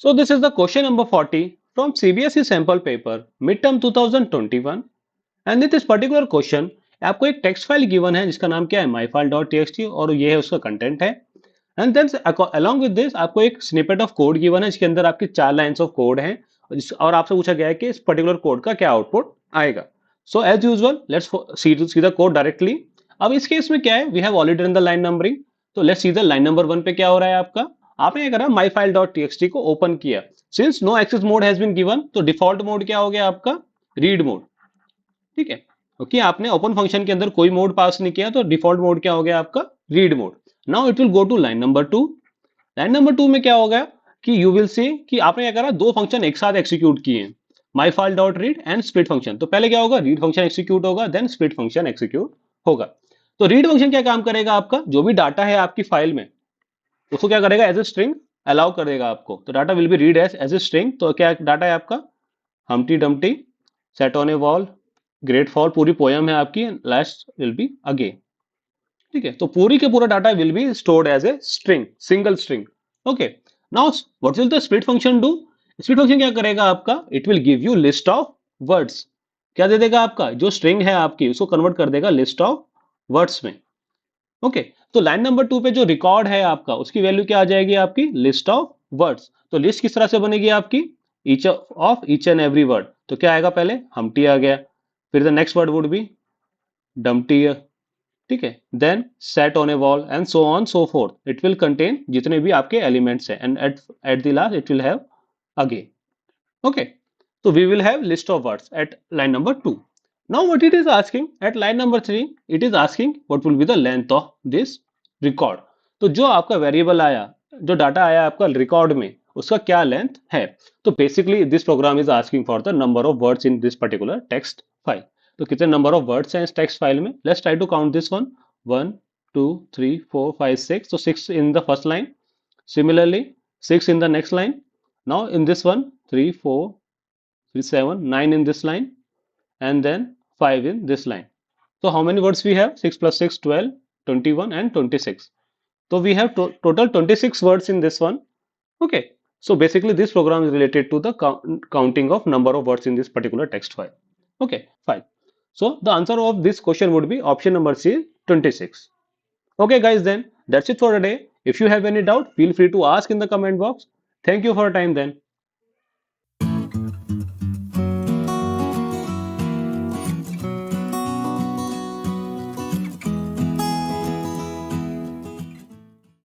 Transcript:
So this is the question number 40 from CBSE sample paper midterm 2021 and in this particular question आपको एक text file given है जिसका नाम क्या है myfile.txt और ये है उसका कंटेंट है and then along with this आपको एक स्निपेट ऑफ कोड गिवन है जिसके अंदर आपकी 4 लाइंस ऑफ कोड हैं और आपसे पूछा गया है कि इस पर्टिकुलर कोड का क्या आउटपुट आएगा। So as usual let's see the code directly. अब इस केस में क्या है, we have already done the line numbering. तो let's see the line number 1 पे क्या हो रहा है आपका। आपने क्या करा, myfile.txt को ओपन किया। Since no access mode has been given तो डिफॉल्ट मोड क्या हो गया आपका, रीड मोड। ठीक है, क्योंकि आपने ओपन फंक्शन के अंदर कोई मोड पास नहीं किया तो डिफॉल्ट मोड क्या हो गया आपका, read mode. Now it will go to line number 2। Line number 2 में क्या हो गया कि यू विल सी कि आपने क्या करा, दो फंक्शन एक साथ एक्सिक्यूट किए हैं, myfile.read एंड स्प्लिट फंक्शन। तो पहले क्या होगा, रीड फंक्शन एक्सिक्यूट होगा, देन स्प्लिट फंक्शन एक्सिक्यूट होगा। तो रीड फंक्शन क्या काम करेगा, आपका जो भी डाटा है आपकी फाइल में उसको क्या करेगा, एज ए स्ट्रिंग अलाउ करेगा आपको। तो data will be read as a string. तो क्या डाटा है आपका, humpty dumpty, sat on a wall, great fall, पूरी पोयम है आपकी, लास्ट विल बी अगे। ठीक है, तो पूरी के पूरा data will be stored as a string, single string. Okay, now what will the split function do. Split function क्या करेगा आपका, it will give you list of words. क्या दे देगा आपका, जो स्ट्रिंग है आपकी उसको कन्वर्ट कर देगा लिस्ट ऑफ वर्ड्स में। ओके, तो लाइन नंबर 2 पे जो रिकॉर्ड है आपका उसकी वैल्यू क्या आ जाएगी आपकी, लिस्ट ऑफ वर्ड्स। तो लिस्ट किस तरह से बनेगी आपकी, ईच एंड एवरी वर्ड। तो क्या आएगा, पहले हमटी आ गया, फिर the next word would be dumpty. ठीक है, then sat on a wall and so on so forth. It will contain जितने भी आपके एलिमेंट्स हैं and at the last it will have again. Okay, so we will have list of words at line number 2. Now what it is asking at line number 3, it is asking what will be the length of this record. तो जो आपका variable आया, जो data आया आपका record में, उसका क्या लेंथ है। तो basically this program is asking for the number of words in this particular text file. तो कितने नंबर ऑफ वर्ड्स हैं इस टेक्स्ट फाइल में, let's try to count this one. 1 2 3 4 5 6। तो 6 in the first line, similarly 6 in the next line. Now in this one 3 4 3 7 9 in this line and then 5 in this line. So how many words we have, 6 plus 6 12, 21 and 26. So we have total 26 words in this one. Okay, so basically this program is related to the counting of number of words in this particular text file. Okay, fine. So the answer of this question would be option number C, 26. Okay guys, then that's it for today. If you have any doubt, feel free to ask in the comment box. Thank you for your time then.